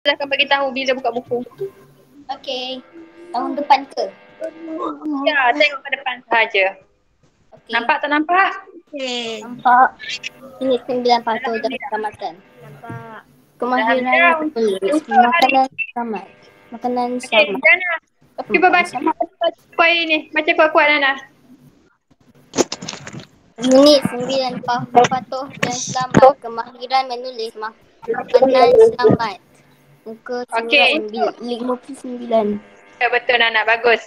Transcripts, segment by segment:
Saya akan bagi tahu bila buka buku. Okey. Tahun depan ke? Ya, tengok ke depan sahaja. Okey. Nampak tak nampak? Nampak. Ini 9 patut dah selamatkan. Nampak. Kemahiran Alhamdulillah. menulis. Untuk hari Makanan selamat. Makanan Okey, selamat. Nana. Cuba baca kuat ini. Baca kuat-kuat Nana. Unit 9 patuh dan selamat. Kemahiran menulis. Makanan selamat. Muka Okey. surat 59. Ya, betul Nana, bagus.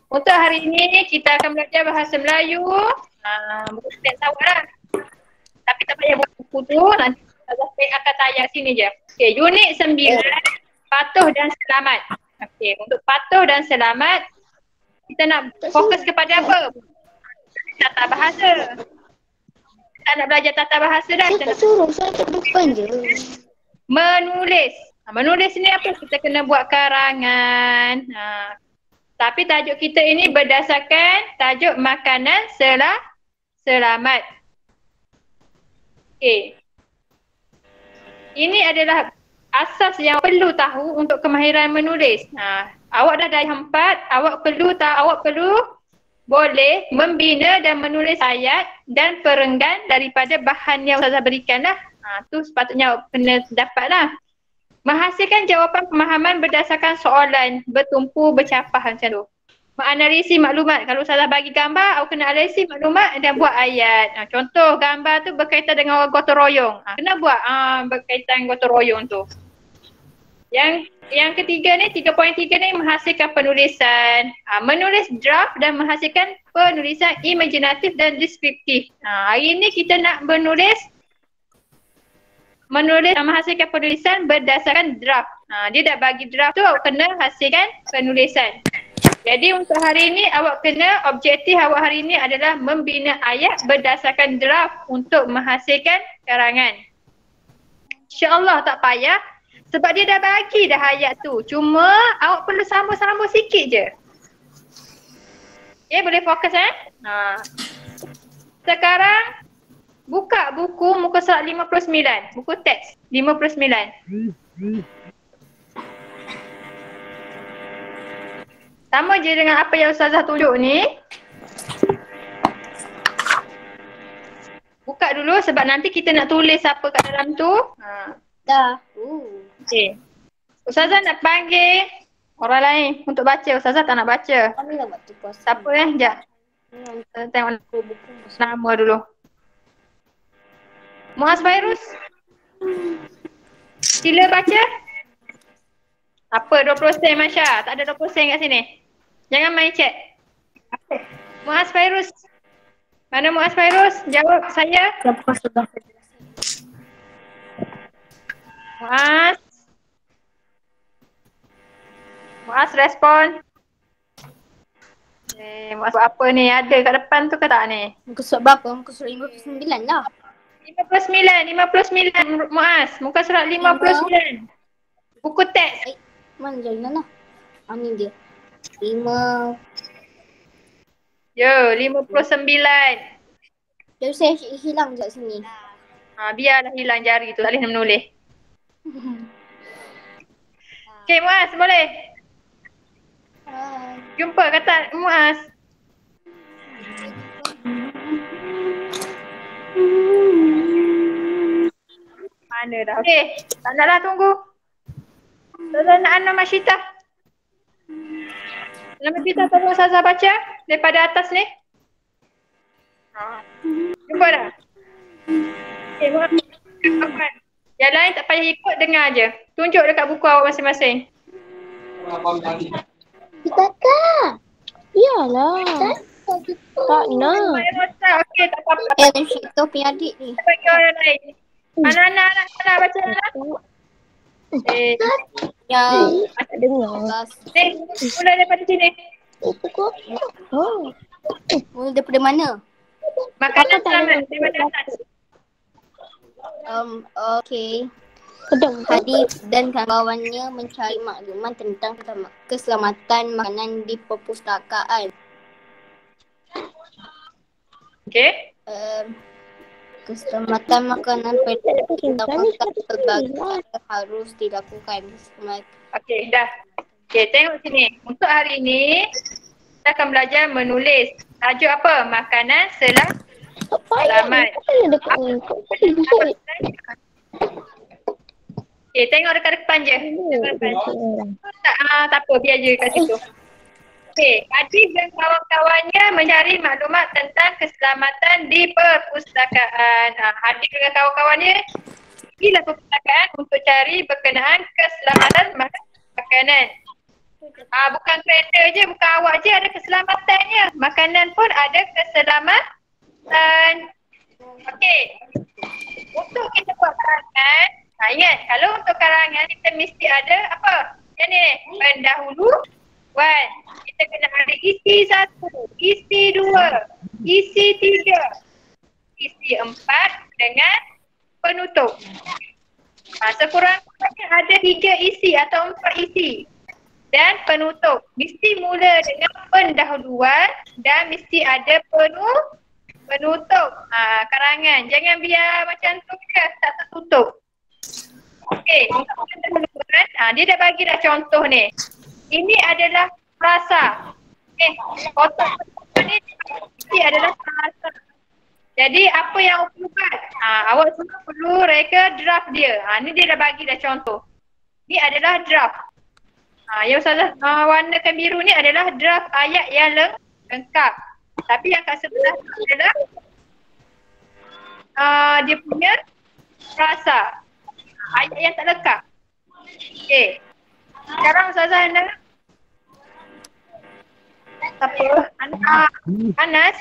Untuk hari ini kita akan belajar bahasa Melayu. Buku teks awal lah. Tapi tak payah buat buku tu. Nanti saya akan tayang sini je. Okey, unit 9. Patuh dan selamat. Okey, untuk patuh dan selamat kita nak fokus kepada apa? Tata bahasa. Kita nak belajar tata bahasa dah. Kita nak Suruh saya tak depan je. menulis. Menulis ni apa? Kita kena buat karangan. Tapi tajuk kita ini berdasarkan tajuk makanan selamat. Okey. Ini adalah asas yang perlu tahu untuk kemahiran menulis. Awak dah dari 4, awak perlu boleh membina dan menulis ayat dan perenggan daripada bahan yang Ustazah berikanlah. Tu sepatutnya awak kena dapatlah. Menghasilkan jawapan pemahaman berdasarkan soalan bertumpu bercapah macam tu. Menganalisis maklumat. Kalau Ustazah bagi gambar, awak kena analisis maklumat dan buat ayat. Contoh gambar tu berkaitan dengan gotong royong. Kena buat berkaitan gotong royong tu. Yang ketiga ni, 3.3 ni menghasilkan penulisan. Menulis draft dan menghasilkan penulisan imaginatif dan deskriptif. Hari ni kita nak menulis menghasilkan penulisan berdasarkan draft. Dia dah bagi draft tu, awak kena hasilkan penulisan. Jadi untuk hari ini objektif awak hari ini adalah membina ayat berdasarkan draft untuk menghasilkan karangan. InsyaAllah tak payah sebab dia dah bagi dah ayat tu. Cuma awak perlu sambung-sambung sikit je. Okay, boleh fokus Sekarang buka buku muka surat 59. Buku teks 59. Sama je dengan apa yang Ustazah tunjuk ni. Buka dulu sebab nanti kita nak tulis apa kat dalam tu. Dah. Okay. Ustazah nak panggil orang lain untuk baca. Ustazah tak nak baca. Kami nak buat tu puas. Siapa Sekejap. Tengok nama dulu. Muaz Fairuz. Sila baca. Apa 20 sen Masya? Tak ada 20 sen kat sini. Jangan main chat. Muaz Fairuz. Mana Muaz Fairuz? Jawab saya. Muaz. Muaz respon. Muaz buat apa ni? Ada kat depan tu ke tak ni? Muka surat berapa? Muka surat 59 lah. 59 Muaz. Muka surat 59. Buku teks. Mana jalan lah? Ni dia. 5. Ya, 59. Jadi saya hilang kat sini. Biarlah hilang jari tu, tak boleh menulis. Okay Muaz, boleh? Jumpa kata Muaz. Mana dah? Okay, tak naklah tunggu. Ustazah nak Anna Masyitah. Nama kita tolong Ustazah baca daripada atas ni. Jumpa dah? Okay, Muaz. Yang lain tak payah ikut, dengar je. Tunjuk dekat buku awak masing-masing. Kakak. Iyalah. Tak nak. Okey, tak apa-apa. Syekh punya adik ni. Bagi orang lain. Anak-anak baca anak. Ya. Tak dengar. Mula daripada sini. Mula daripada mana? Makanan selamat daripada atas. Okey. Hadis dan kawannya mencari maklumat tentang keselamatan makanan di perpustakaan. Okey. Keselamatan makanan pada dilakukan pelbagai harus dilakukan. Okey, dah. Okey, tengok sini. Untuk hari ini, kita akan belajar menulis. Tajuk apa? Makanan selamat. Okey, tengok rekan-rekan je. Tak apa, biar je kat situ. Okey, Adib dan kawan-kawannya mencari maklumat tentang keselamatan di perpustakaan. Adib dengan kawan-kawannya pergilah perpustakaan untuk cari berkenaan keselamatan makanan. Bukan kereta je, bukan awak je ada keselamatannya. Makanan pun ada keselamatan. Okey. Untuk kita buat karangan, ingat kalau untuk karangan kita mesti ada apa? Yang ni, pendahuluan. Kita kena ada isi 1, isi 2, isi 3, isi 4 dengan penutup. Sekurang-kurangnya ada 3 isi atau 4 isi. Dan penutup. Mesti mula dengan pendahuluan dan mesti ada penutup. Karangan. Jangan biar macam tu je, tak tertutup. Okey, untuk pendahuluan, dia dah bagi dah contoh ni. Ini adalah frasa. Kotak ni adalah frasa. Jadi apa yang awak perlukan? Awak semua perlu reka draft dia. Ni dia dah bagi dah contoh. Ni adalah draft. Yang Ustazah warnakan biru ni adalah draft ayat yang lengkap. Tapi yang kat sebelah tu adalah dia punya frasa. Ayat yang tak lengkap. Okey. Sekarang Ustazah nak Anas,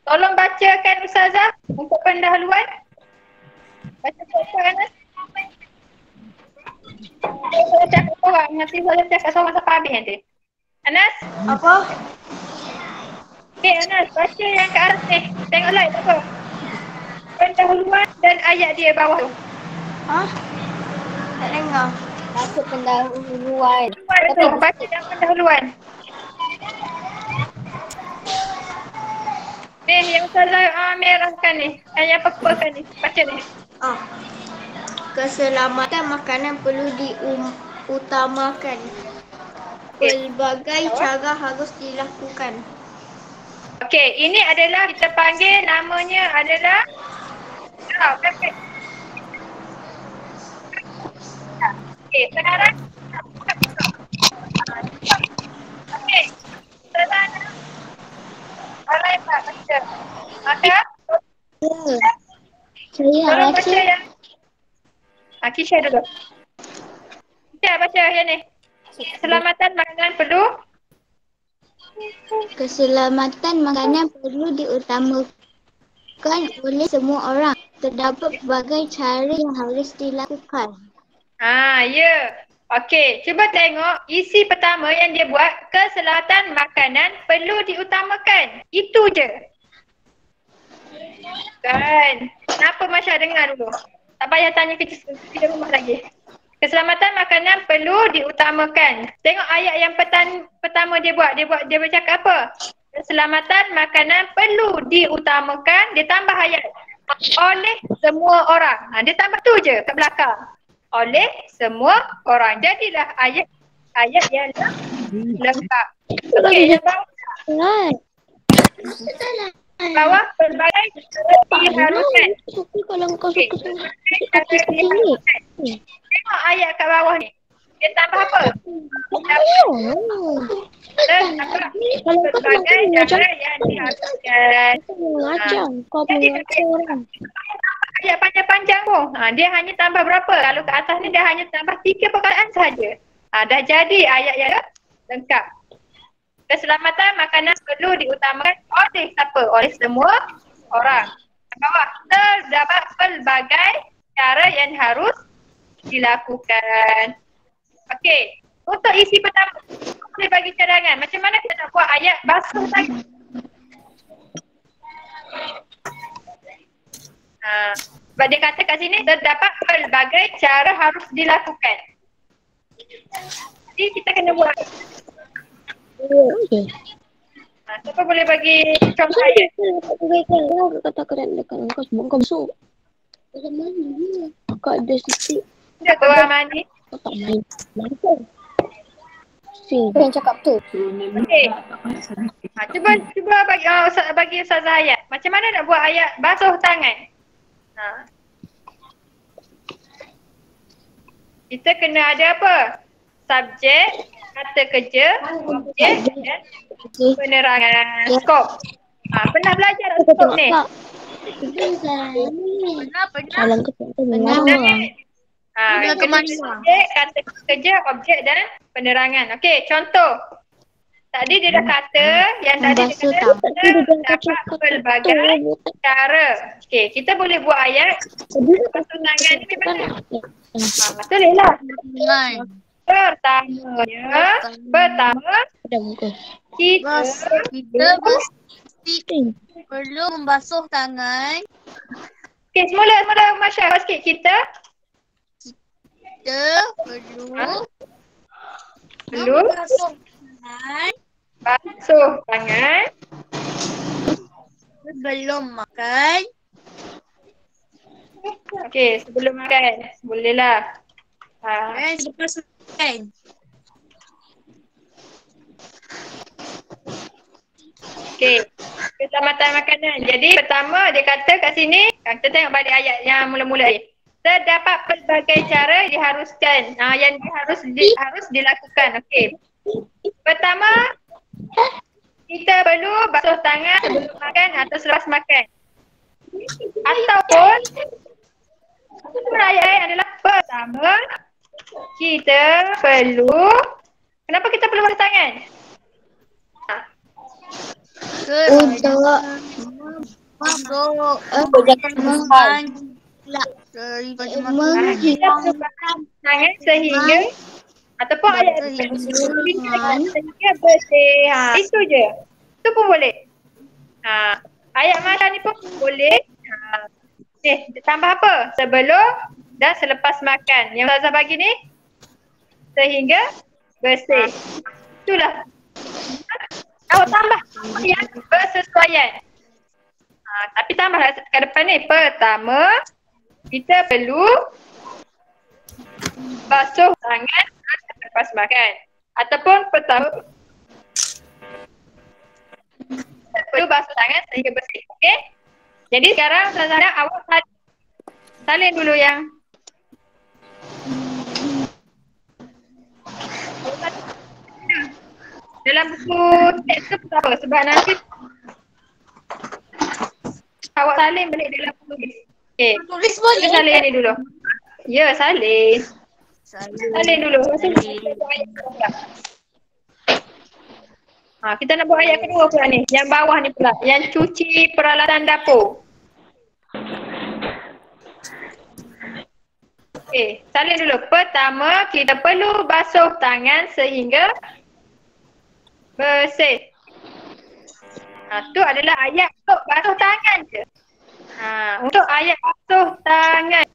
tolong bacakan Ustazah untuk pendahuluan. Baca Anas. Saya cakap orang, nanti saya cakap sama sampai habis nanti. Anas? Apa? Okey Anas, baca yang ke atas ni. Tengok live apa? Pendahuluan dan ayat dia bawah tu. Tak dengar. Baca pendahuluan. Baca yang pendahuluan. Ni yang Ustazah merahkan ni. Yang purple kan ni. Baca ni. Keselamatan makanan perlu diutamakan. Pelbagai cara harus dilakukan. Okey, ini adalah kita panggil namanya adalah okey, sekarang okey. Sekarang alright Pak, baca. Maka Saya baca. yang Kisha dulu. Kisha baca yang ni. Keselamatan makanan perlu diutamakan oleh semua orang. Terdapat berbagai cara yang harus dilakukan. ya. Okey, cuba tengok isi pertama yang dia buat, keselamatan makanan perlu diutamakan. Itu je. Kan. Kenapa Masya dengar dulu? Tak payah tanya kerja rumah lagi. Keselamatan makanan perlu diutamakan. Tengok ayat yang pertama dia buat. Dia bercakap apa? Keselamatan makanan perlu diutamakan. Dia tambah ayat. Oleh semua orang. Dia tambah tu je kat belakang. Oleh semua orang. Jadilah ayat yang lengkap. Okey, yang bawah. Bawah pelbagai diharuskan. Kalau kau Okey. suka ini. Tengok ayat kat bawah ni. Dia tambah apa? Pelbagai cara yang diharuskan. Kau mengajar orang. Ayat panjang-panjang pun. Dia hanya tambah berapa? Kalau ke atas ni dia hanya tambah 3 perkataan sahaja. Dah jadi ayat yang lengkap. Keselamatan makanan perlu diutamakan oleh siapa? Oleh semua orang. Kat bawah. Terdapat pelbagai cara yang harus dilakukan. Okey. Untuk isi pertama, boleh bagi cadangan. Macam mana kita nak buat ayat basuh lagi? Sebab dia kata kat sini terdapat pelbagai cara harus dilakukan. Jadi kita kena buat. Siapa boleh bagi contoh ayat? Kata keren dekat engkau semua engkau masuk. Kakak ada titik. Sudah tu Amani. Kakak main. Masuk. Yang cakap tu. Okey. Cuba bagi Ustazah ayat. Macam mana nak buat ayat basuh tangan? Kita kena ada apa? Subjek, kata kerja, objek dan penerangan. Skop. Pernah belajar skop ni? Salam ke Pernah. Subjek, kata kerja, objek dan penerangan. Okey, contoh. Tadi dia dah kata, yang tadi dia kata dapat pelbagai cara. Okey, kita boleh buat ayat basuh tangan ni memang betul lah. Pertama, kita perlu membasuh tangan. okey, semula Masya, sikit. Kita perlu basuh tangan sebelum makan. okey, sebelum makan. Bolehlah. Selepas makan. Okey, keselamatan makanan. Jadi pertama dia kata kat sini, kita tengok balik ayat yang mula-mula ni. Terdapat pelbagai cara diharuskan, yang harus dilakukan. Okey. Pertama, kita perlu basuh tangan sebelum makan atau selepas makan. Ataupun ayat adalah pertama, kita perlu, kenapa kita perlu basuh tangan? Untuk Menghilang tangan sehingga ataupun ayat sehingga bersih. Itu je. Itu pun boleh. Ayat macam ni pun boleh. Tambah apa? Sebelum dan selepas makan. Yang Ustazah bagi ni sehingga bersih. Itulah. Tambah yang bersesuaian. Tapi tambah kat depan ni. Pertama, kita perlu basuh tangan selepas makan. Ataupun pertama, kita perlu basuh tangan sehingga bersih. Okey? Jadi sekarang Ustazah awak salin dulu yang dalam buku teks tu tak apa sebab nanti awak salin balik dalam tulis. Okey. Tulis boleh. Kita salin ni dulu. Ya, salin. Salin dulu. Kita nak buat ayat kedua pula ni. Yang bawah ni pula. Yang cuci peralatan dapur. Okey, salin dulu. Pertama, kita perlu basuh tangan sehingga bersih. Tu adalah ayat untuk basuh tangan je. Untuk ayat basuh tangan.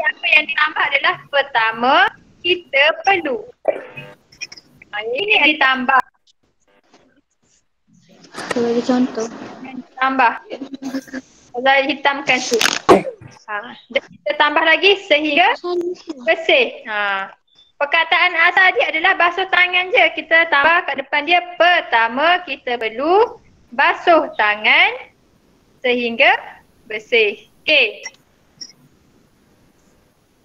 Apa yang ditambah adalah pertama, kita perlu. Ini yang ditambah. bagi contoh. Tambah. Saya hitamkan tu. Dan kita tambah lagi sehingga bersih. Perkataan asal dia adalah basuh tangan je. Kita tambah kat depan dia. Pertama, kita perlu basuh tangan sehingga bersih. Okey.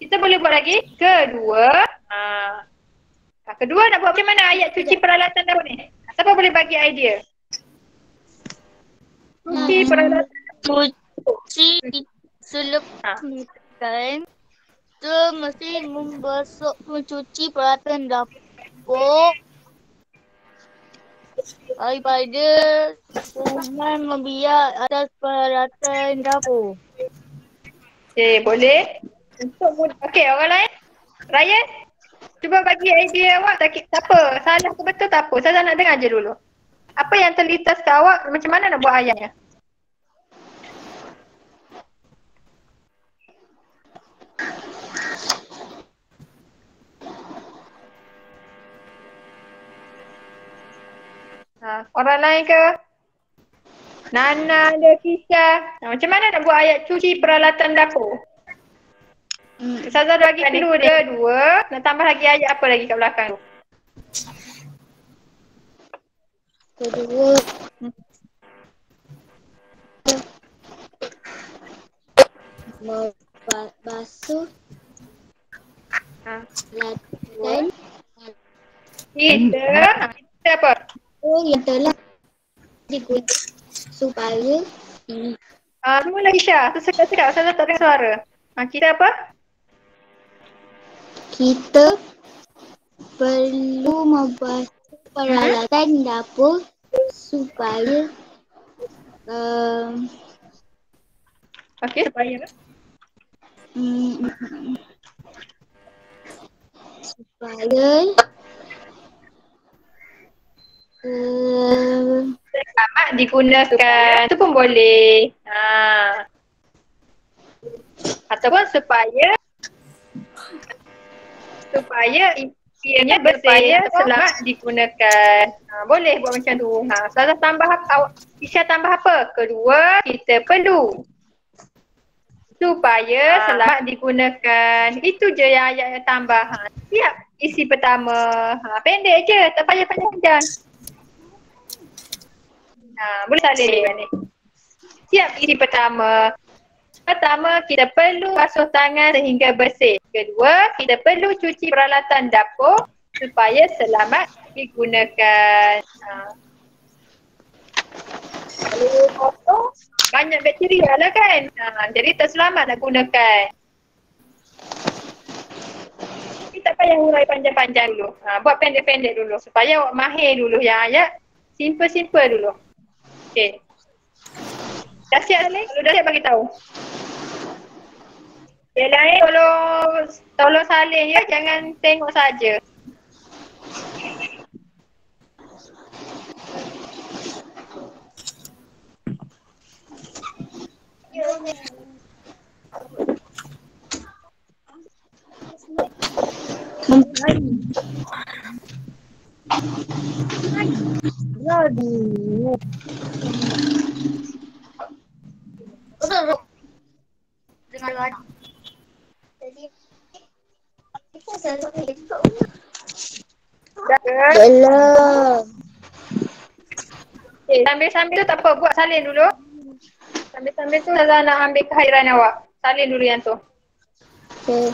Kita boleh buat lagi. Kedua. Kedua nak buat macam mana ayat cuci peralatan dapur ni? Siapa boleh bagi idea? Cuci peralatan. Cuci selepas makan. Kita mesti mencuci peralatan dapur daripada jangan membiak atas peralatan dapur. Okey, boleh. Okey, orang lain? Ryan? Cuba bagi idea awak. Tak apa, salah ke betul tak apa. Saya nak dengar je dulu. Apa yang terlintas ke awak, macam mana nak buat ayatnya? Orang lain ke? Nana ada, Kisha. Macam mana nak buat ayat cuci peralatan dapur? Ustazah ada lagi clue dia 2. Nak tambah lagi ayat apa lagi kat belakang tu? Kedua. Basuh latan Kita apa? yang telah digunakan supaya Semua lagi Syah. Tu cakap Ustazah tak dengar suara. Kita apa? kita perlu membasuh peralatan dapur supaya Okey, supaya selamat digunakan. Tu pun boleh. Ataupun supaya ianya bersih, selamat digunakan. Boleh buat macam tu. Ustazah tambah apa? Isya tambah apa? Kedua, kita perlu supaya selamat digunakan. Itu je yang ayat yang tambah. Siap isi pertama. Pendek je, tak payah panjang-panjang. Boleh salin ni. Siap isi pertama. Pertama, kita perlu basuh tangan sehingga bersih. Kedua, kita perlu cuci peralatan dapur supaya selamat digunakan. Kalau kotor, banyak bakteria lah kan. Jadi tak selamat nak gunakan. Tapi tak payah hurai panjang-panjang dulu. Buat pendek-pendek dulu supaya awak mahir dulu yang ayat simple-simple dulu. Okey. Dah siap Saleh? Kalau dah siap bagi tahu. Yang lain tolong salin ya, jangan tengok saja. belum. Sambil-sambil tu tak apa, buat salin dulu. Sambil-sambil tu Ustazah nak ambil kehadiran awak. Salin dulu yang tu. Okay.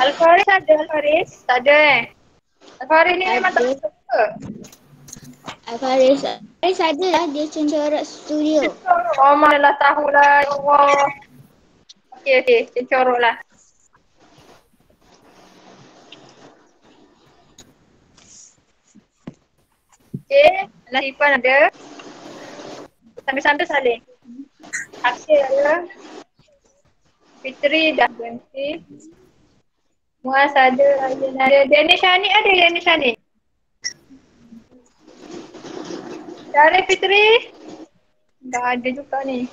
Al-Faris ada Al-Faris? Tak ada Al-Faris ni memang tak suka. Faris ada lah, dia cencorak studio. Oh manalah tahulah, ya Allah. Okey, cencorok lah. Okey, Latifan ada. Sambil-sambil salin. Aksir ada. Fitri dah berhenti. Muaz ada, Ayan ada. Danish Shani ada, Danish Shani. Syarif Fitri. Dah ada juga ni.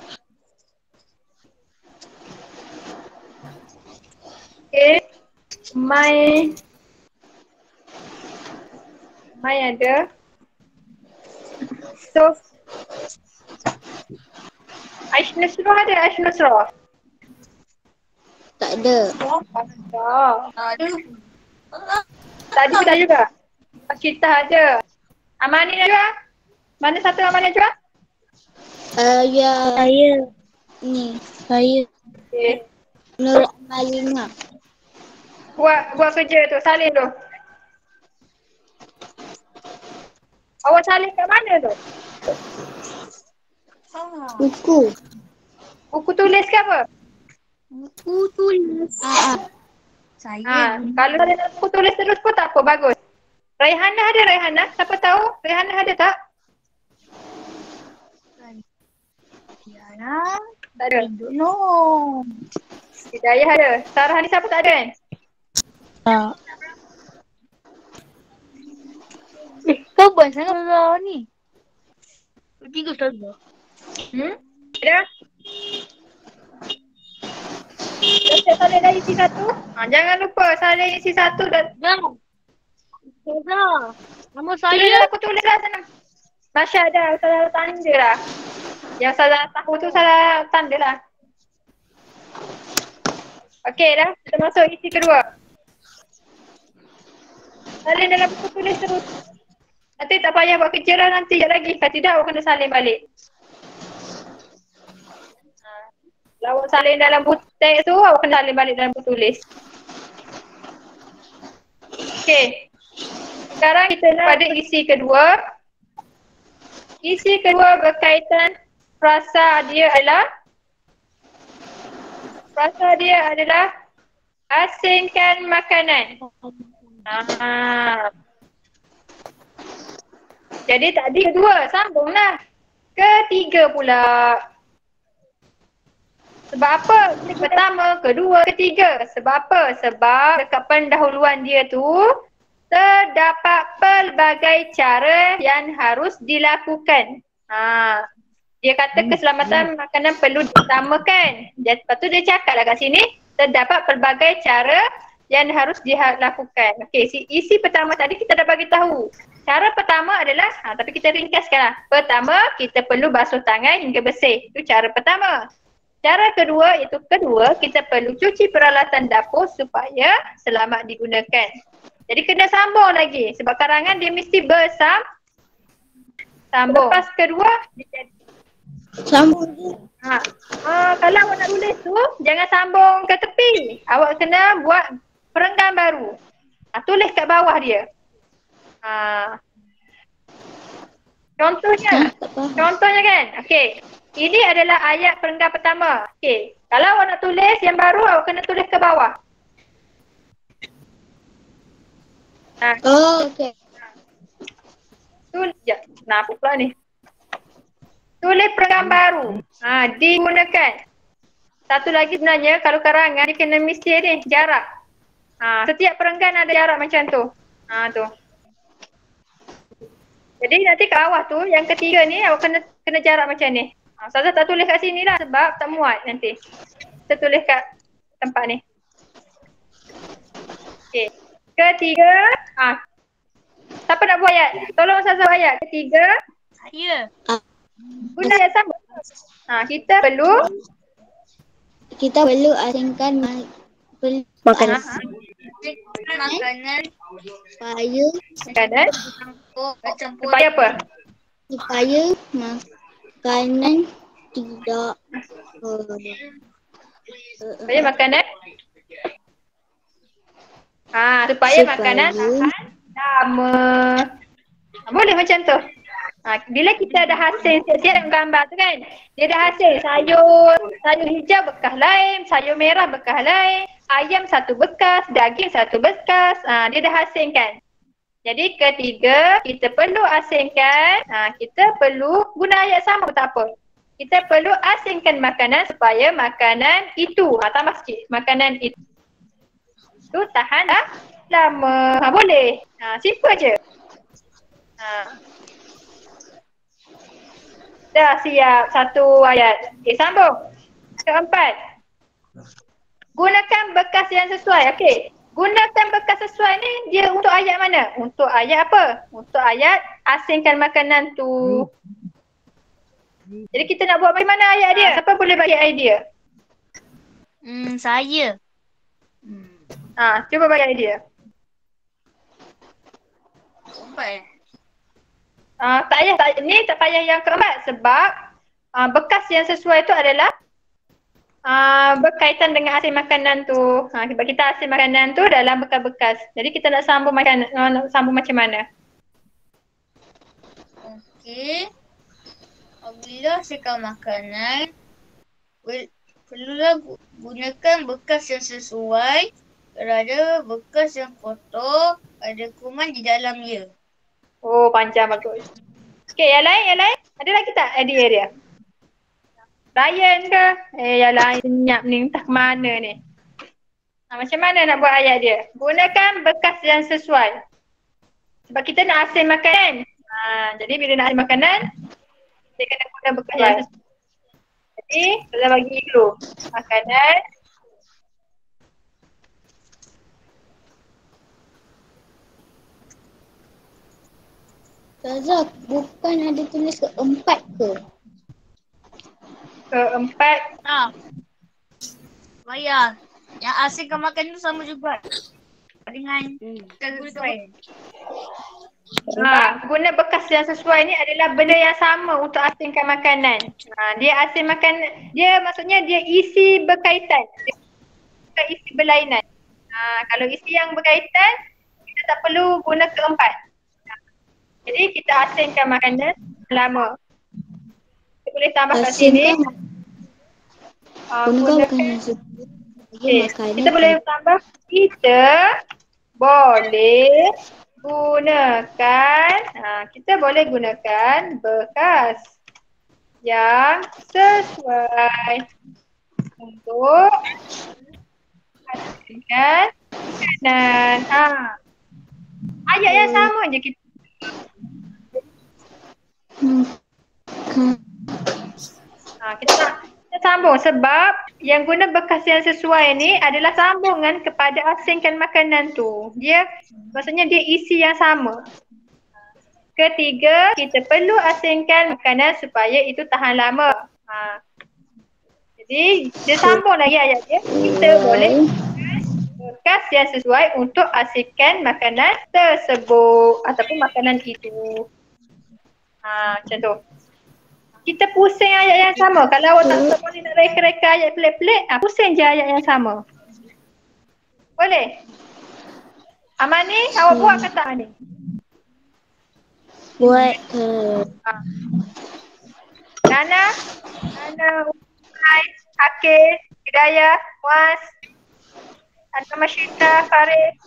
Okay. Mai ada. So Aishnusroh ada, Aishnusroh. Tak ada. Ada. Tadi dah juga. Kita ada. Amani ada. Mana satu Amani juga? Ya. Saya. Ni. Saya. Okay. Nur Amalina. Buat kerja tu, salin tu. Awak salin kat mana tu? Buku. Buku tulis ke apa? Buku tulis. Saya. Kalau ada buku tulis terus pun tak apa, bagus. Raihana ada, Raihana? Siapa tahu? Raihana ada tak? Tiara. Tak ada. No. Hidayah ada. Sarah ni siapa tak ada kan? Tak. Kau buat sangat Ustazah ni. Tiga Ustazah. Ada? Dah salin dah isi satu. Jangan lupa salin isi satu dan Dah. Dah. Nama tulis saya. aku tulis lah sana. Masya dah, salah tanda lah. Yang salah tahu tu salah tanda lah. Okey dah, kita masuk isi kedua. Salin dalam buku tulis terus. Nanti tak payah buat kerja lah nanti sekejap lagi. Kalau tidak awak kena salin balik. Kalau awak salin dalam buku teks tu, awak kena salin balik dalam buku tulis. Okey. Sekarang kita nak pada isi kedua. Isi kedua berkaitan frasa dia adalah asingkan makanan. Jadi tadi kedua, sambunglah. Ketiga pula. Sebab apa? Pertama, kedua, ketiga. Sebab apa? Sebab dekat pendahuluan dia tu terdapat pelbagai cara yang harus dilakukan. Dia kata keselamatan makanan perlu diutamakan. Lepas tu dia cakap lah kat sini, terdapat pelbagai cara yang harus dilakukan. Okey, isi pertama tadi kita dah bagi tahu. Cara pertama adalah, tapi kita ringkaskan lah. Pertama, kita perlu basuh tangan hingga bersih. Itu cara pertama. Cara kedua, kita perlu cuci peralatan dapur supaya selamat digunakan. Jadi kena sambung lagi sebab karangan dia mesti sambung. Lepas kedua, Sambung je. kalau awak nak tulis tu, jangan sambung ke tepi. Awak kena buat perenggan baru. Tulis kat bawah dia. Contohnya kan. Okey. Ini adalah ayat perenggan pertama. Okey. Kalau awak nak tulis yang baru, awak kena tulis ke bawah. Okey. Tulis je. Apa pula ni? Tulis perenggan baru. Digunakan. Satu lagi sebenarnya kalau karangan dia kena mesti ni jarak. Setiap perenggan ada jarak macam tu. Tu. Jadi nanti kat bawah tu yang ketiga ni awak kena jarak macam ni. Ustazah tak tulis kat sini lah sebab tak muat nanti. Kita tulis kat tempat ni. Okey. Ketiga. Siapa nak buat ayat? Tolong Ustazah buat ayat. Ketiga. Saya. Guna ayat sama. Kita perlu asingkan Makanan. Makanan. supaya supaya apa? supaya makanan tidak Supaya makanan supaya makanan tahan lama. Boleh macam tu. Bila kita dah hasil siap-siap dengan gambar tu kan, dia dah hasil sayur hijau bekas lain, sayur merah bekas lain, ayam satu bekas, daging satu bekas, dia dah hasilkan. Jadi ketiga, kita perlu asingkan, kita perlu guna ayat sama tak apa. Kita perlu asingkan makanan supaya makanan itu, tambah sikit, makanan itu tahan lama. Boleh. Simple je. Dah siap satu ayat. Okey, sambung. Keempat. Gunakan bekas yang sesuai. Okey. Gunakan bekas sesuai ni dia untuk ayat mana? Untuk ayat apa? Untuk ayat asingkan makanan tu. Jadi kita nak buat macam mana ayat dia? Siapa boleh bagi idea? Saya. Cuba bagi idea. Tak payah yang keempat sebab bekas yang sesuai tu adalah berkaitan dengan hasil makanan tu. Sebab kita hasil makanan tu dalam bekas-bekas. Jadi kita nak sambung macam mana? Okey. Apabila hasilkan makanan, perlulah gunakan bekas yang sesuai kerana bekas yang kotor ada kuman di dalamnya. Oh, panjang bagus. Okey, yang lain? Ada lagi tak idea dia? Ryan ke? Yang lain senyap ni, entah ke mana ni. Macam mana nak buat ayat dia? Gunakan bekas yang sesuai. Sebab kita nak hasil makanan. Jadi bila nak hasil makanan, kita kena guna bekas yang sesuai. Jadi, kita bagi dulu. Makanan Ustazah, bukan ada tulis keempat ke? Keempat. Ha. Bayar. Yang asingkan makan itu sama juga. Dengan sesuai. Guna bekas yang sesuai ni adalah benda yang sama untuk asingkan makanan. Dia asing makanan, dia maksudnya dia isi berkaitan. Dia bukan isi berlainan. Kalau isi yang berkaitan, kita tak perlu guna keempat. Jadi kita asingkan makanan lama. Kita boleh tambah kat sini. Guna bukan yang sesuai. Kita boleh tambah, kita boleh gunakan, kita boleh gunakan bekas yang sesuai untuk hasilkan makanan. Ayat yang sama je kita. Kita sambung sebab yang guna bekas yang sesuai ni adalah sambungan kepada asingkan makanan tu. Dia maksudnya dia isi yang sama. Ketiga, kita perlu asingkan makanan supaya itu tahan lama. Jadi dia sambung lagi ayat dia. Kita boleh bekas yang sesuai untuk asingkan makanan tersebut ataupun makanan itu. Macam tu. Kita pusing ayat yang sama. Kalau awak tak boleh nak reka-reka ayat pelik-pelik, pusing je ayat yang sama. Boleh? Amani, awak buat ke tak Amani? Buat ke. Nana, Umay, Hakim, Hidayah, Muaz, Ana Masyita, Farid.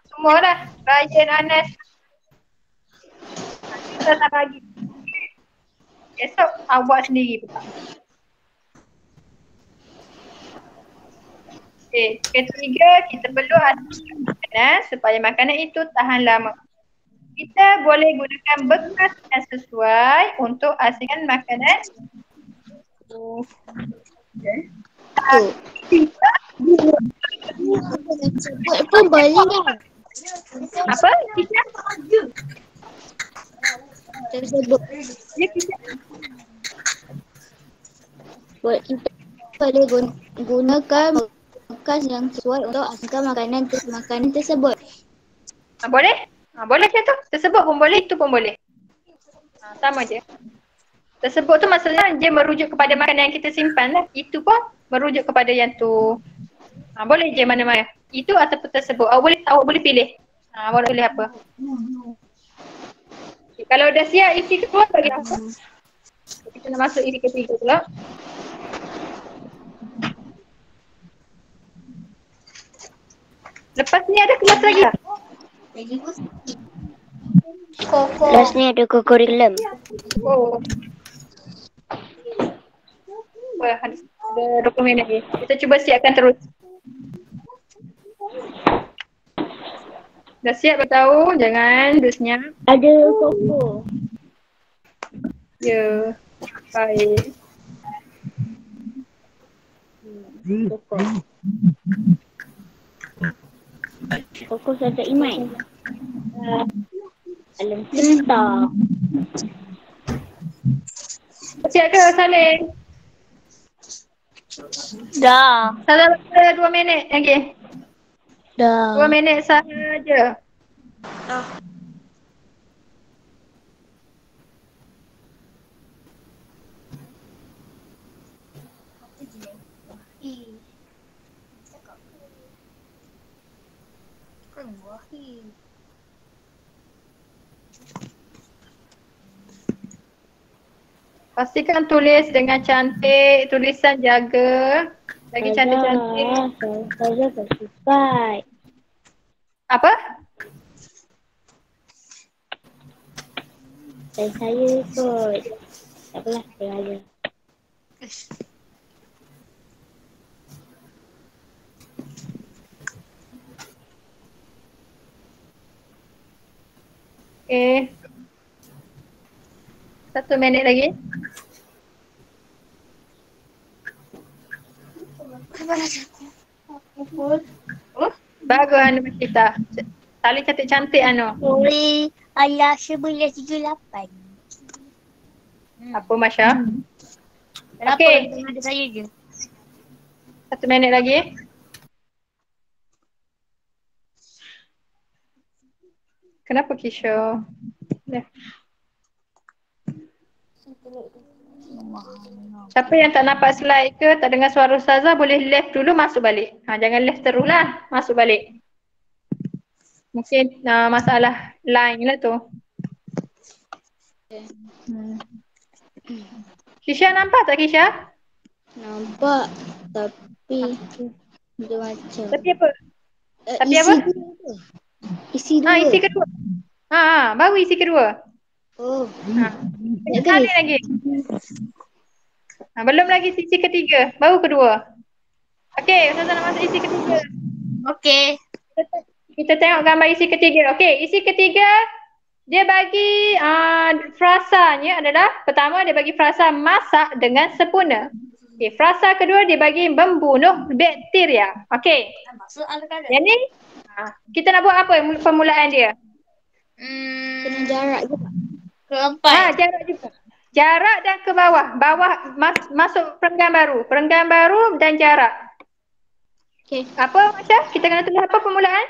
Semua lah. Ryan, Anas. Kita tak bagi. Esok awak buat sendiri pula. Okey, ketiga, kita perlu asingkan makanan supaya makanan itu tahan lama. Kita boleh gunakan bekas yang sesuai untuk asingkan makanan. Sebut pun boleh kan? Apa? Tersebut. Buat kita boleh gunakan bekas yang sesuai untuk asingkan makanan tersebut. Boleh? Boleh macam tu. Tersebut pun boleh, itu pun boleh. Sama je. Tersebut tu maksudnya dia merujuk kepada makanan yang kita simpan lah. Itu pun merujuk kepada yang tu. Boleh je mana-mana. Itu ataupun tersebut. Awak boleh pilih. Awak boleh apa. Okay, kalau dah siap isi kedua bagi apa? Kita nak masuk isi ketiga pula. Lepas ni ada kelas lagi tak? Kelas ni ada kurikulum. Oh. Wah, ada 20 minit lagi. Kita cuba siapkan terus. Dah siap beritahu, jangan duduk senyap. Ada koko. Ya, baik. Koko. Koko Ustazah Iman. Alam cinta. Siap ke Salim? Dah. Salah 2 minit lagi. Dah. 2 minit sahaja. Pastikan tulis dengan cantik, tulisan jaga. Lagi cantik-cantik. Ustazah tak suka. Apa? Dan saya ikut. Tak apalah, saya aja. Okay. 1 minit lagi. Oh, bagus Anu Masyita. Saling cantik-cantik Anu. Sorry. Ayah 11.78. Apa Masya? Kenapa Okey. dengan ada saya je? 1 minit lagi. Kenapa Kisha? Siapa yang tak nampak slide ke, tak dengar suara Ustazah, boleh left dulu, masuk balik. Jangan left terus lah, masuk balik. Mungkin masalah line lah tu. Kisha nampak tak Kisha? Nampak. Tapi dia macam. Tapi apa? Tapi isi apa? dua ke? Isi dua. Isi kedua. Baru isi kedua. Oh. Tak kali lagi. Belum lagi isi ketiga, baru kedua. Okey, Ustazah nak masuk isi ketiga. Okey. Kita tengok gambar isi ketiga. Okey, isi ketiga dia bagi frasanya adalah, pertama dia bagi frasa masak dengan sempurna. Okey, frasa kedua dia bagi membunuh bakteria. Okey. Yang ni kita nak buat apa permulaan dia? Kena jarak juga. Keempat. Jarak juga. Jarak dan ke bawah. Bawah masuk perenggan baru. Perenggan baru dan jarak. Okey. Apa Masya? Kita kena tulis apa permulaan?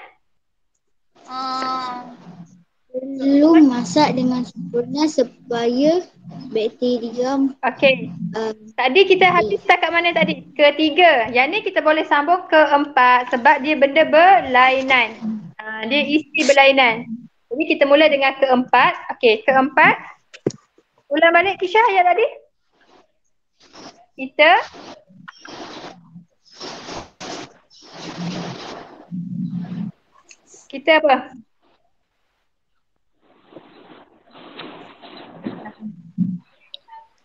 Perlu masak dengan sempurna supaya bakteria. Okey. Tadi kita habis setakat mana tadi? Ketiga. Yang ni kita boleh sambung ke empat sebab dia benda berlainan. Dia isi berlainan. Jadi kita mula dengan keempat. Okey, keempat. Ulang balik Kisha ayat tadi. Kita apa?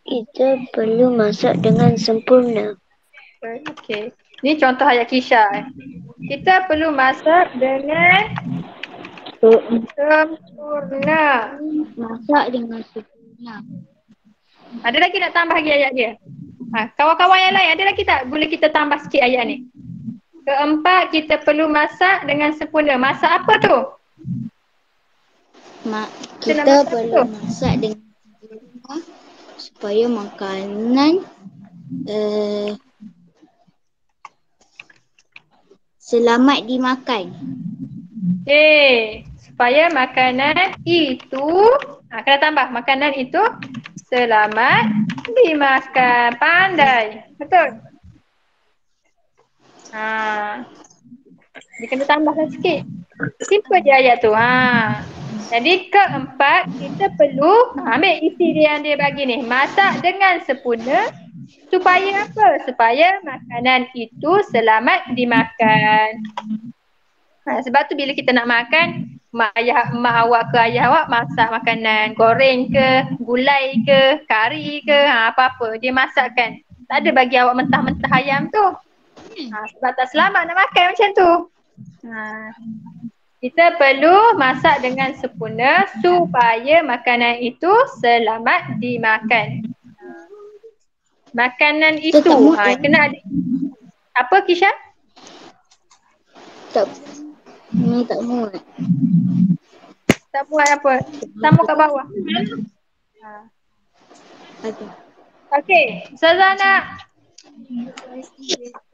Kita perlu masak dengan sempurna. Okey. Ni contoh ayat Kisha. Kita perlu masak dengan sempurna. Masak dengan sempurna. Ada lagi nak tambah lagi ayat dia? Kawan-kawan yang lain ada lagi tak? Boleh kita tambah sikit ayat ni. Keempat, kita perlu masak dengan sempurna. Masak apa tu? Kita perlu masak dengan sempurna supaya makanan selamat dimakan. Okey. Supaya makanan itu, kena tambah makanan itu selamat dimakan. Pandai. Betul? Dia kena tambahkan sikit. Simple je ayat tu. Jadi keempat, kita perlu ambil isi dia yang dia bagi ni. Masak dengan sempurna supaya apa? Supaya makanan itu selamat dimakan. Sebab tu bila kita nak makan, mak awak ke ayah awak masak makanan, goreng ke, gulai ke, kari ke, apa-apa dia masakkan. Tak ada bagi awak mentah-mentah ayam tu. Sebab tak selamat nak makan macam tu. Kita perlu masak dengan sempurna supaya makanan itu selamat dimakan. Makanan itu kena ada. Apa Kisha? Ni tak muat. Tak buat apa? Sama kat bawah. Okey, Ustazah nak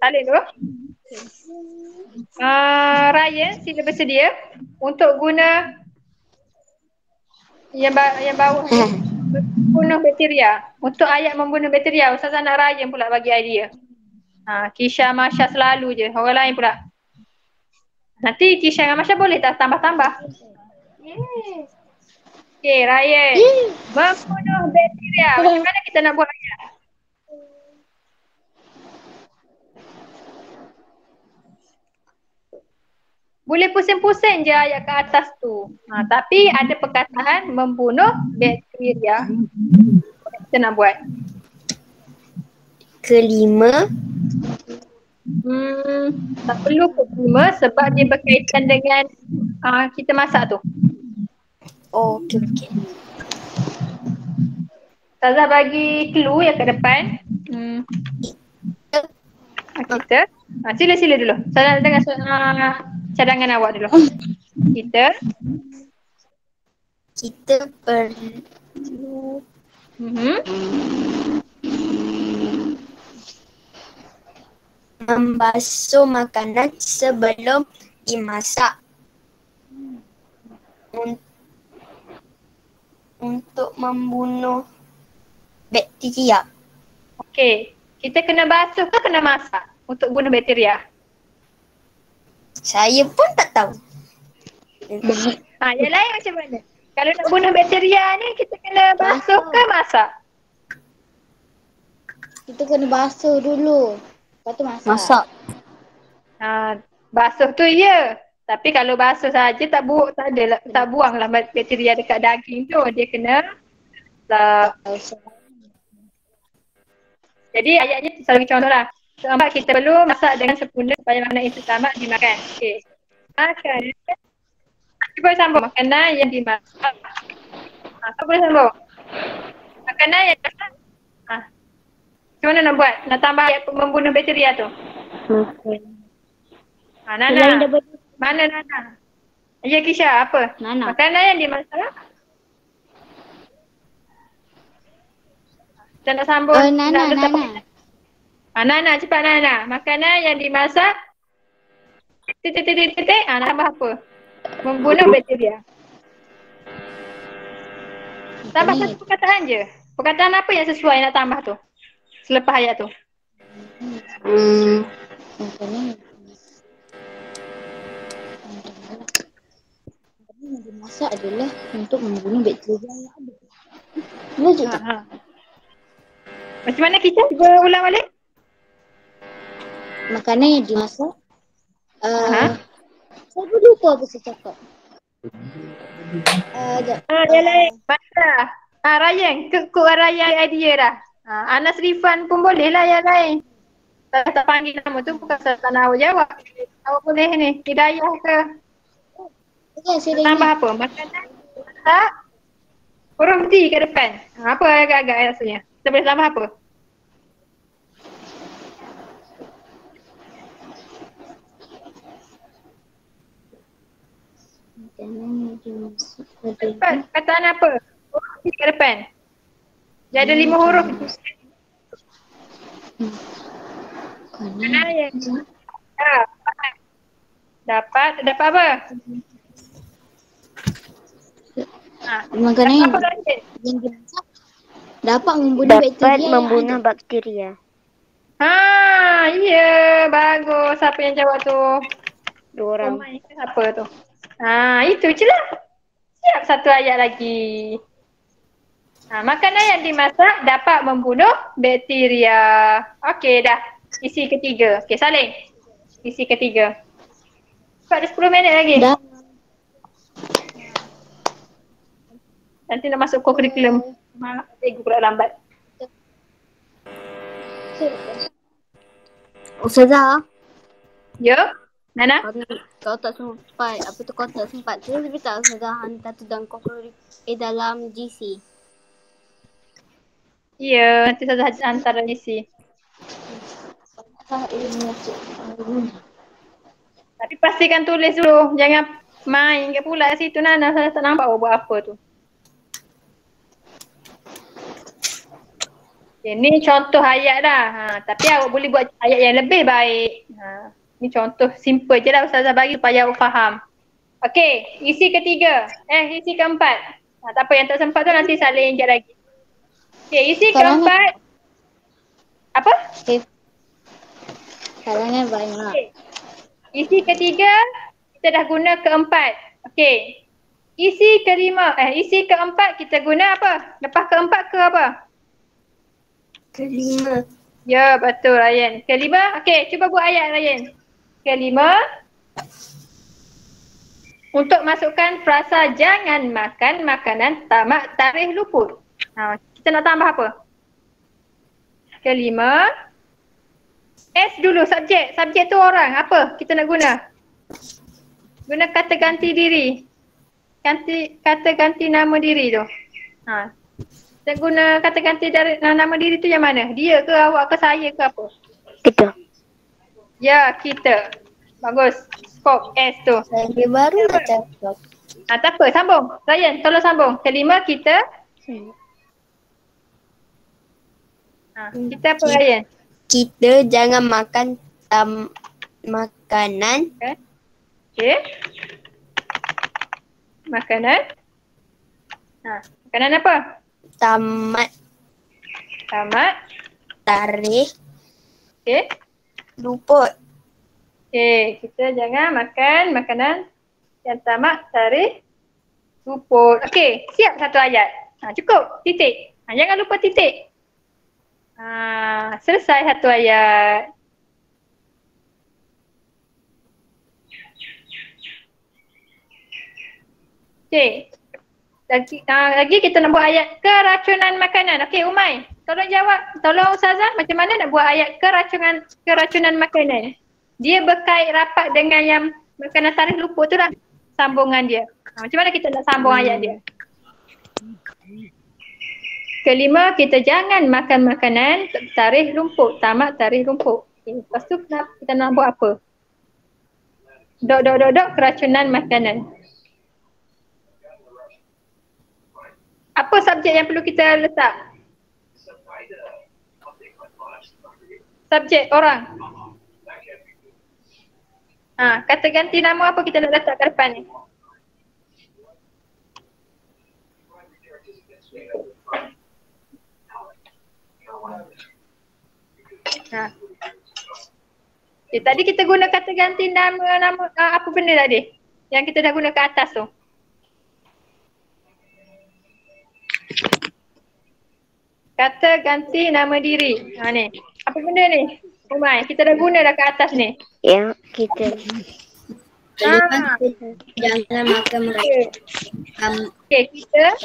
salin dulu. Ryan, sila bersedia untuk guna yang bawah ni, membunuh bakteria. Untuk ayat membunuh bakteria, Ustazah nak Ryan pula bagi idea. Kisha, Masya selalu je, orang lain pula. Nanti Kisha dengan Masya boleh tak tambah-tambah? Okey, Ryan. Membunuh bakteria. Macam mana kita nak buat ayat? Boleh pusing-pusing je ayat ke atas tu. Tapi ada perkataan membunuh bakteria. Kita nak buat. Kelima. Tak perlu kelima sebab dia berkaitan dengan kita masak tu. Okey. Ustazah bagi clue yang ke depan. Kita. Sila dulu. Ustazah dengar cadangan awak dulu. Kita Kita perlu membasuh makanan sebelum dimasak. Untuk membunuh bakteria. Okey. Kita kena basuh ke kena masak untuk bunuh bakteria? Saya pun tak tahu. Yang lain macam mana? Kalau nak bunuh bakteria ni kita kena basuh ke masak? Kita kena basuh dulu. Lepas tu masak. Masak. Basuh tu ya. Tapi kalau basuh saja tak buanglah bakteria dekat daging tu. Dia kena Jadi ayatnya selalu contoh lah. Keempat, kita perlu masak dengan sempurna supaya makanan itu selamat dimakan. Okey. Makanan. Cuba sambung. Makanan yang dimasak. Kau boleh sambung. Makanan yang dimasak. Macam mana nak buat? Nak tambah ayat membunuh bakteria tu? Nana. Mana Nana? Ya Kisha, apa? Nana. Makanan yang dimasak. Kita nak sambung. Nana. Nana, cepat Nana. Makanan yang dimasak. Titik. Nak tambah apa? Membunuh bakteria. Tambah satu perkataan je. Perkataan apa yang sesuai nak tambah tu? Selepas ayat tu. Makanan yang dimasak adalah untuk membunuh bakteria yang ada. Logik tak? Macam mana kita? Cuba ulang balik. Makanan yang dimasak. Saya pun lupa apa saya cakap. Yang lain. Mana? Ryan. Kekuk Ryan idea dah. Anas Rifan pun boleh lah yang lain. Kalau tak panggil nama tu bukan tak nak awak jawab. Awak boleh ni. Hidayah ke? Okay, saya Tambah apa? Makanan masak. Huruf D ke depan. Apa agak-agak rasanya? Kita boleh tambah apa? Makanan yang dimasak Cepat. Kataan apa? Huruf D ke depan. Dia ada 5 huruf. Makanan yang dapat apa? Makanan yang dimasak dapat membunuh bakteria. Membunuh bakteria. Ya, bagus. Siapa yang jawab tu? 2 orang. Siapa tu? Itu je lah. Siap satu ayat lagi. Makanan yang dimasak dapat membunuh bakteria. Okey dah. Isi ketiga. Okey, saling. Isi ketiga. Ada 10 minit lagi. Dah. Nanti nak masuk kurikulum. Cikgu pula lambat. Ustazah. Ya? Nana? Kau tak sempat. Apa tu kau tak sempat. Tapi tak Ustazah hantar tu dalam GC. Ya, nanti saya hantar isi. Tapi pastikan tulis dulu. Jangan main ke pula situ Nana. Saya tak nampak awak buat apa tu. Ini contoh ayat dah. Tapi awak boleh buat ayat yang lebih baik. Ini contoh simple je lah Ustazah bagi supaya awak faham. Okey, isi ketiga. Isi keempat. Tak apa yang tak sempat tu nanti saling injak lagi. Okey, isi keempat. Apa? Kalangan banyak. Okay. Isi ketiga, kita dah guna keempat. Okey. Isi keempat kita guna apa? Lepas keempat ke apa? Kelima. Ya, betul Ryan. Kelima, okey, cuba buat ayat Ryan. Kelima, untuk masukkan frasa jangan makan makanan tamak tarikh luput. Kita nak tambah apa? Kelima, S dulu, subjek. Subjek tu orang. Apa kita nak guna? Guna kata ganti diri. Kata ganti nama diri tu. Kita guna kata ganti dari nama diri tu yang mana? Dia ke, awak ke, saya ke apa? Kita. Ya, kita. Bagus. Skop S tu. Saya baru nak cakap. Tak apa, sambung. Ryan, tolong sambung. Kelima kita kita apa Ryan? Kita jangan makan makanan Okay. Makanan. Makanan apa? tamat tarikh Okay. luput. Okay, kita jangan makan makanan yang tamat tarikh luput. Okay, siap satu ayat. Cukup, titik. Jangan lupa titik. Selesai satu ayat. Okay. Lagi kita nak buat ayat keracunan makanan. Okay, Umay. Tolong jawab. Tolong Ustazah, macam mana nak buat ayat keracunan makanan? Dia berkait rapat dengan yang makanan tarikh luput tu lah. Sambungan dia. Macam mana kita nak sambung ayat dia? Kelima, kita jangan makan makanan tarikh luput. Tamat tarikh luput. Okay. Lepas tu kita nak buat apa? Keracunan makanan. Apa subjek yang perlu kita letak? Subjek orang. Kata ganti nama apa kita nak letak kat depan ni? Okay, tadi kita guna kata ganti nama apa benda tadi? Yang kita dah guna kat atas tu. Kata ganti nama diri. Ni. Apa benda ni? Umay, kita dah guna dah kat atas ni. Ya, kita Jangan makan Okay, kita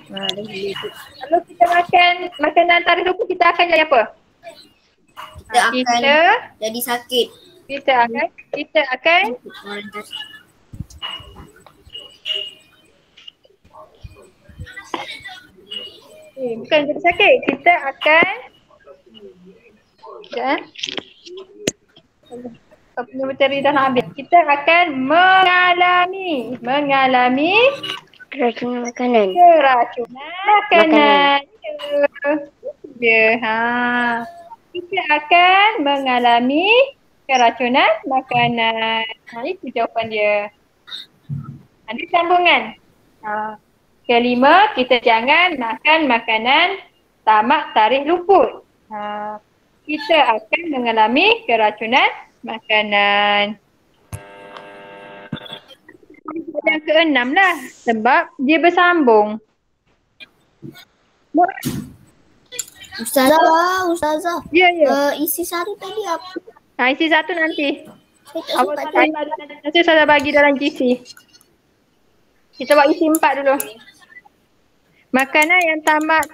kalau kita makan makanan tarikh luput, kita akan jadi apa? kita jadi sakit. Kita akan bukan jadi sakit. Kita akan punya materi dah nak habis. Kita akan mengalami keracunan makanan. Kita akan mengalami keracunan makanan. Itu jawapan dia. Ada sambungan. Kelima, kita jangan makan makanan tamat tarikh luput. Kita akan mengalami keracunan makanan. Yang keenam lah, sebab dia bersambung. Ustazah. Ya. Isi sari tadi apa? Isi satu nanti. Saya tak sempat Nanti saya bagi dalam GC. Kita buat isi 4 dulu. Makanan yang tamat.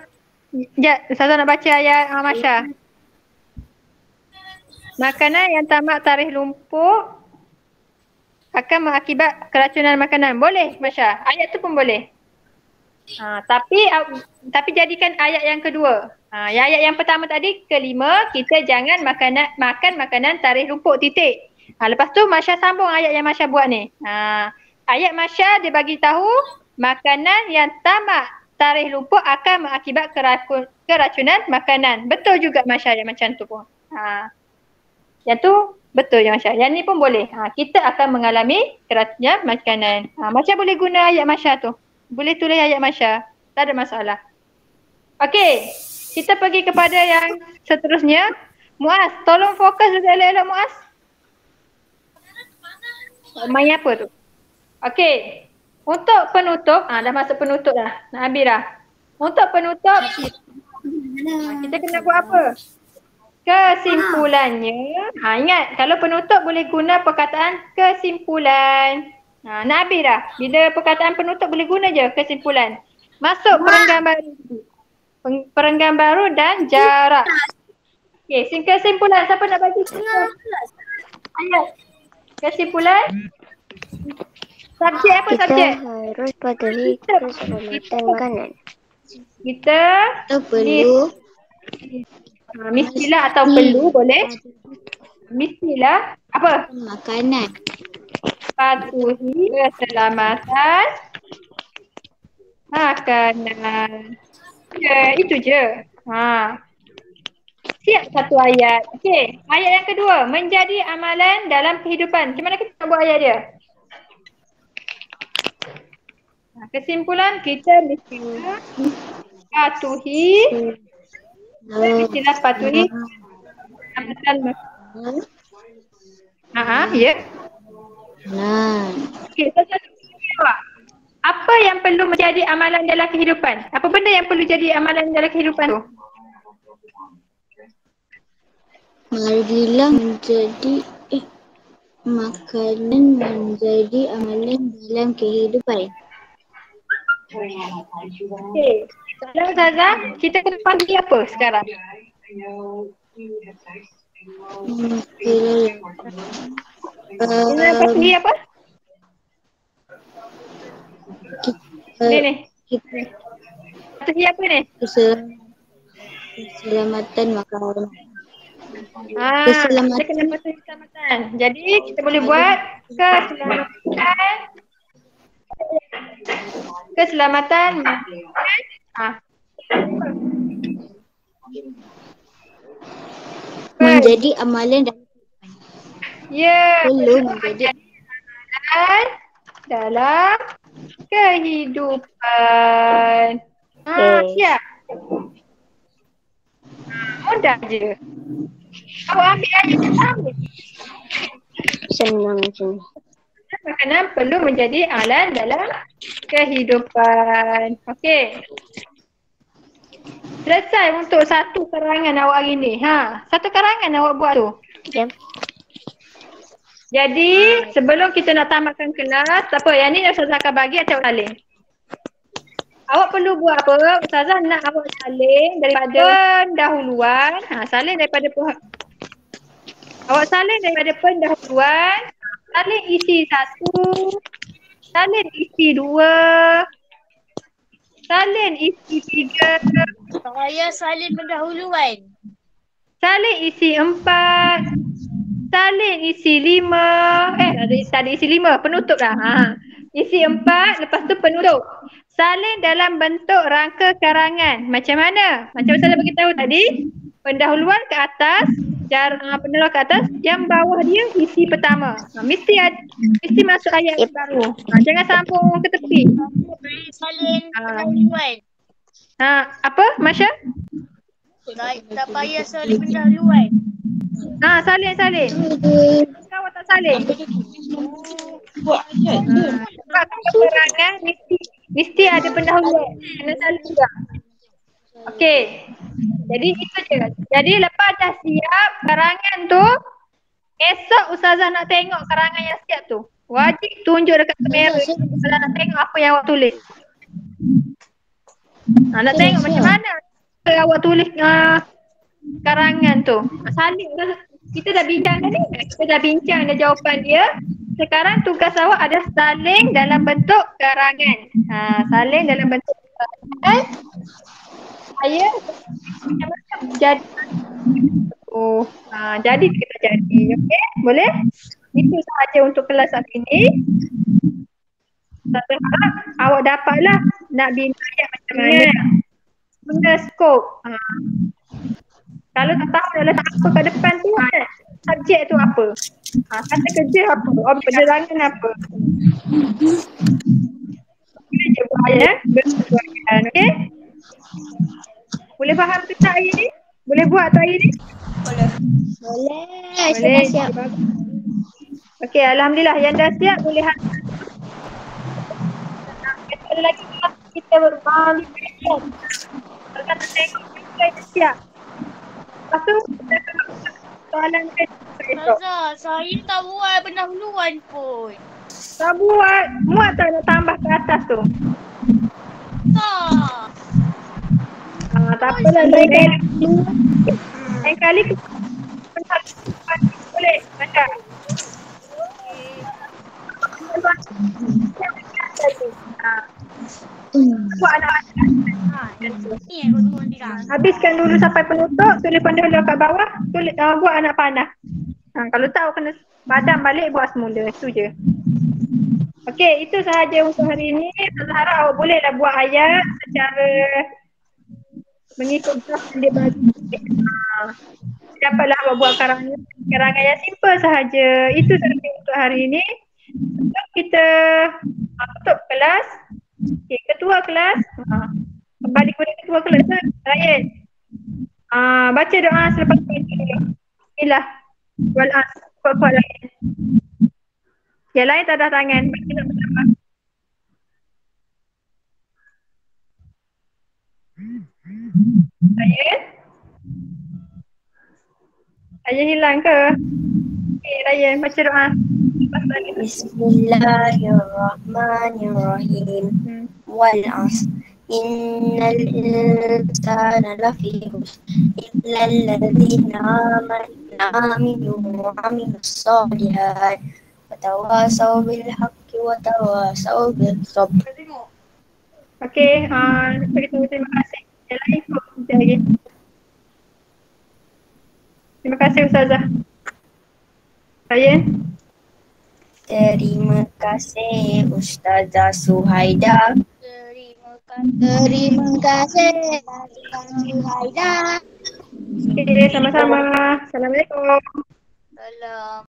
Ustazah nak baca ayat Masya. Makanan yang tamat tarikh luput akan mengakibat keracunan makanan. Boleh Masya? Ayat tu pun boleh. Tapi jadikan ayat yang kedua. Ayat yang pertama tadi, kelima, kita jangan makan makanan tarikh luput, titik. Lepas tu Masya sambung ayat yang Masya buat ni. Ayat Masya dia bagi tahu makanan yang tamat tarikh luput akan mengakibat keracunan makanan. Betul juga Masya yang macam tu pun. Yang tu betul ya Masya. Yang ni pun boleh. Kita akan mengalami keracunan makanan. Masya boleh guna ayat Masya tu. Boleh tulis ayat Masya. Tak ada masalah. Okey. Kita pergi kepada yang seterusnya. Muaz, tolong fokus elok-elok Muaz. Main apa tu? Okey. Untuk penutup, dah masuk penutup dah. Nak habis dah. Untuk penutup, kita kena buat apa? Kesimpulannya, ingat kalau penutup boleh guna perkataan kesimpulan. Nak habis dah. Bila perkataan penutup boleh guna je kesimpulan. Masuk perenggan baru. Perenggan baru dan jarak. Okey, kesimpulan. Siapa nak bagi ayat? Kesimpulan. Subjek apa subjek? Kita harus patuhi keselamatan makanan. Kita perlu mestilah atau perlu boleh. Mestilah apa? makanan. Patuhi keselamatan makanan. Itu je. Siap satu ayat. Okey, ayat yang kedua, menjadi amalan dalam kehidupan. Macam mana kita nak buat ayat dia? Kesimpulan, kita mestilah patuhi keselamatan makanan. Ya. Okey, satu jawab. Apa yang perlu menjadi amalan dalam kehidupan? Apa benda yang perlu jadi amalan dalam kehidupan tu? Marilah menjadi makanan menjadi amalan dalam kehidupan. Okey. Soalan Ustazah, kita kena panggil apa sekarang? Kita panggil apa? Ni. Panggil apa ni? Keselamatan makanan. Kita kena patuhi keselamatan. Jadi kita boleh buat keselamatan menjadi amalan perlu menjadi amalan dalam kehidupan. Siap. Mudah je. Awak ambil ayat yang sama. Senang je. Makanan perlu menjadi amalan dalam kehidupan. Okey. Selesai untuk satu karangan awak hari ni. Satu karangan awak buat tu. Ya. Jadi sebelum kita nak tamatkan kelas, apa yang ni Ustazah akan bagi atau salin. Awak perlu buat apa? Ustazah nak awak salin daripada pendahuluan. Salin daripada awak salin daripada pendahuluan. Salin isi 1. Salin isi 2. Salin isi 3. Saya salin pendahuluan. Salin isi 4. Salin isi 5. Tak ada isi 5. Penutup dah. Isi 4. Lepas tu penutup. Salin dalam bentuk rangka karangan. Macam mana? Macam saya beritahu tadi. Pendahuluan ke atas. Pendahuluan ke atas. Yang bawah dia isi pertama. Mesti masuk ayat baru. Jangan sambung ke tepi. Salin pendahuluan. Apa Masya? Tak payah salin pendahuluan. Salin. Kau tak salin. Sebab keterangan mesti ada pendahuluan. Kena salin juga. Okey. Jadi itu je. Jadi lepas dah siap karangan tu, esok Ustazah nak tengok karangan yang siap tu. Wajib tunjuk dekat kamera kalau nak tengok apa yang awak tulis. Nak tengok macam mana awak tulis karangan tu. Salin. Kita dah bincang tadi. Kita dah bincang dah jawapan dia. Sekarang tugas awak ada salin dalam bentuk karangan. Salin dalam bentuk karangan. Saya jadi. Jadi kita jadi. Okey? Boleh? Itu sahaja untuk kelas hari ini. Saya harap awak dapatlah nak bina ayat macam mana. Benda skop. Kalau tak tahu dalam apa kat depan tu, subjek tu apa? Kata kerja apa? Penerangan apa? Boleh je buat ayat. Okey? Boleh faham tu tak hari ni? Boleh buat tu hari ni? Boleh. Boleh. Okey, alhamdulillah yang dah siap boleh ada lagi kita berbalik. Kalau kata tengok kita dah siap. Lepas tu soalan ke esok. Saya tak buat pendahuluan pun. Tak buat. Muat tak nak tambah ke atas tu? Tak. Tak apalah. Lain kali kita boleh. Macam. Buat anak-anak. Habiskan dulu sampai penutup, tulis pendahuluan kat bawah, buat anak panah. Kalau tak awak kena Padam balik buat semula. Itu je. Okey, itu sahaja untuk hari ini. Saya harap awak bolehlah buat ayat secara mengikut draft yang dia bagi. Dapatlah awak buat karangan yang simple sahaja. Itu sahaja untuk hari ini. Untuk kita tutup kelas. Okey, ketua kelas. Kembali kepada ketua kelas. Ryan. Baca doa selepas ini dulu. Inilah. Wal'as. Kuat-kuat lagi. Yang lain tak ada tangan. Baca sama-sama. Ryan? Ryan hilang ke? Okay, Ryan baca doa. Bismillahirrahmanirrahim. Wal 'asr. Innal insana lafi khusr illa alladhina amanu wa 'amilus shalihat wa tawasaw bil haqqi wa tawasaw bis sabr. Okey, terima kasih. Yang lain ikut sekejap lagi. Terima kasih Ustazah. Ryan? Terima kasih Ustazah Suhaida. Terima kasih Haida. Okey, sama-sama. Assalamualaikum. Salam.